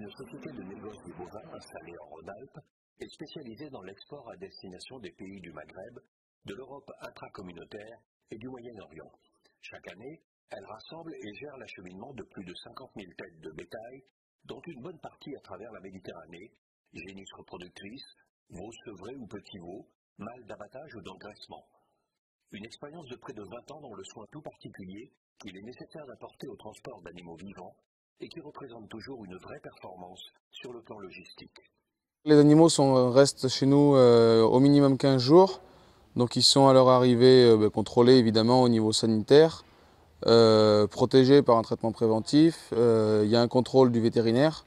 Une société de négoce des bovins installée en Rhône-Alpes est spécialisée dans l'export à destination des pays du Maghreb, de l'Europe intracommunautaire et du Moyen-Orient. Chaque année, elle rassemble et gère l'acheminement de plus de 50 000 têtes de bétail, dont une bonne partie à travers la Méditerranée, génisses reproductrices, veaux sevrés ou petits veaux, mâles d'abattage ou d'engraissement. Une expérience de près de 20 ans dans le soin tout particulier qu'il est nécessaire d'apporter au transport d'animaux vivants et qui représente toujours une vraie performance sur le plan logistique. Les animaux restent chez nous au minimum 15 jours, donc ils sont à leur arrivée contrôlés évidemment au niveau sanitaire, protégés par un traitement préventif, il y a un contrôle du vétérinaire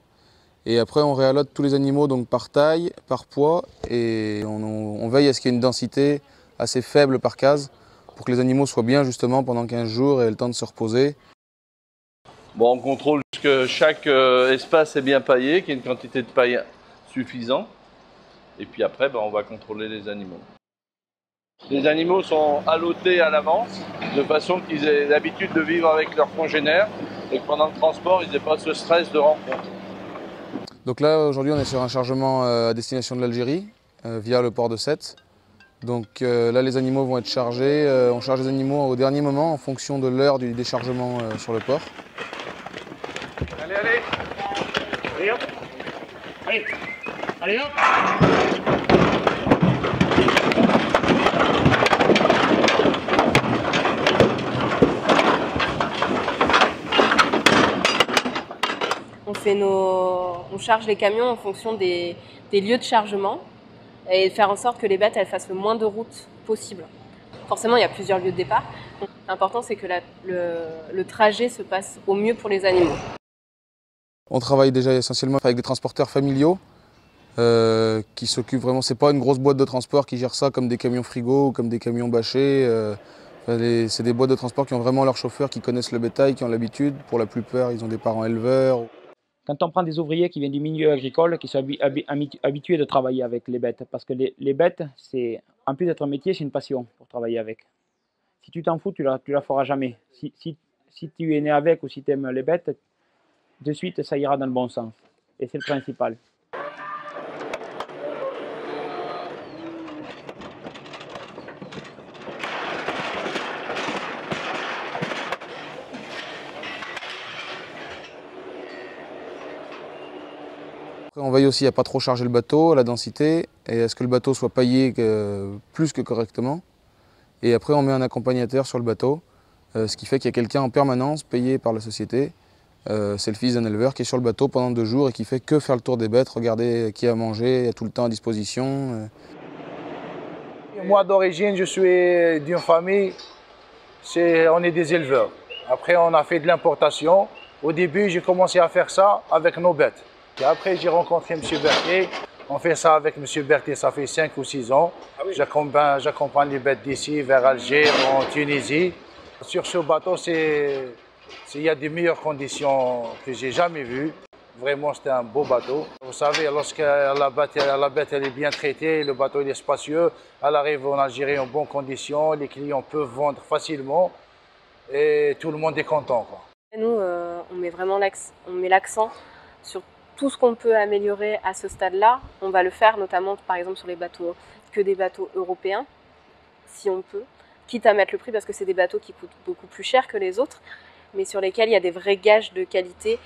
et après on réallote tous les animaux donc par taille, par poids et on veille à ce qu'il y ait une densité assez faible par case pour que les animaux soient bien justement pendant 15 jours et aient le temps de se reposer. Bon, on contrôle que chaque espace est bien paillé, qu'il y ait une quantité de paille suffisante. Et puis après, on va contrôler les animaux. Les animaux sont allotés à l'avance, de façon qu'ils aient l'habitude de vivre avec leurs congénères et que pendant le transport, ils n'aient pas ce stress de rencontre. Donc là, aujourd'hui, on est sur un chargement à destination de l'Algérie, via le port de Sète. Donc là, les animaux vont être chargés. On charge les animaux au dernier moment en fonction de l'heure du déchargement sur le port. Allez, allez. Allez, hop. Allez. Allez, hop. On charge les camions en fonction des lieux de chargement et faire en sorte que les bêtes elles fassent le moins de route possible. Forcément, il y a plusieurs lieux de départ. L'important, c'est que le trajet se passe au mieux pour les animaux. On travaille déjà essentiellement avec des transporteurs familiaux qui s'occupent vraiment. C'est pas une grosse boîte de transport qui gère ça comme des camions frigo ou comme des camions bâchés. C'est des boîtes de transport qui ont vraiment leurs chauffeurs, qui connaissent le bétail, qui ont l'habitude. Pour la plupart, ils ont des parents éleveurs. Quand on prend des ouvriers qui viennent du milieu agricole, qui sont habitués de travailler avec les bêtes, parce que les bêtes, en plus d'être un métier, c'est une passion pour travailler avec. Si tu t'en fous, tu la feras jamais. Si tu es né avec ou si tu aimes les bêtes, de suite, ça ira dans le bon sens. Et c'est le principal. On veille aussi à ne pas trop charger le bateau, à la densité, et à ce que le bateau soit paillé plus que correctement. Et après, on met un accompagnateur sur le bateau, ce qui fait qu'il y a quelqu'un en permanence payé par la société. C'est le fils d'un éleveur qui est sur le bateau pendant 2 jours et qui fait que faire le tour des bêtes, regarder qui a mangé, il y a tout le temps à disposition. Moi, d'origine, je suis d'une famille, on est des éleveurs. Après, on a fait de l'importation. Au début, j'ai commencé à faire ça avec nos bêtes. Et après, j'ai rencontré M. Berthier. On fait ça avec M. Berthier, ça fait 5 ou 6 ans. Ah oui. J'accompagne les bêtes d'ici vers Alger, en Tunisie. Sur ce bateau, il y a des meilleures conditions que j'ai jamais vues. Vraiment, c'était un beau bateau. Vous savez, lorsque la bête elle est bien traitée, le bateau il est spacieux, elle arrive en Algérie en bonnes conditions, les clients peuvent vendre facilement et tout le monde est content, quoi. Nous, on met vraiment l'accent sur tout ce qu'on peut améliorer à ce stade-là. On va le faire notamment par exemple sur les bateaux, que des bateaux européens, si on peut, quitte à mettre le prix parce que c'est des bateaux qui coûtent beaucoup plus cher que les autres, mais sur lesquels il y a des vrais gages de qualité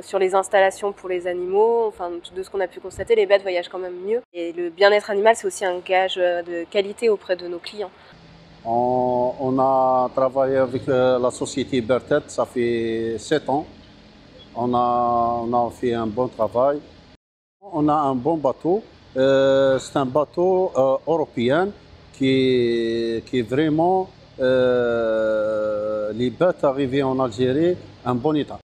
sur les installations pour les animaux. Enfin, de ce qu'on a pu constater, les bêtes voyagent quand même mieux. Et le bien-être animal, c'est aussi un gage de qualité auprès de nos clients. On a travaillé avec la société Berthet, ça fait 7 ans. On a fait un bon travail. On a un bon bateau. C'est un bateau européen qui est vraiment les bêtes arrivées en Algérie en bon état.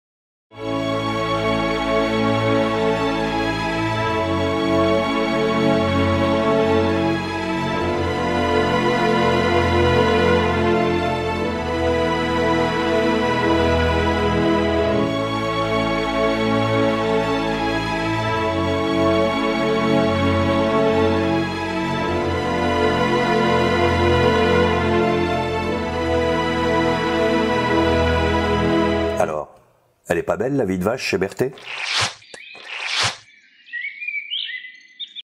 Alors, elle est pas belle la vie de vache chez Berthet ?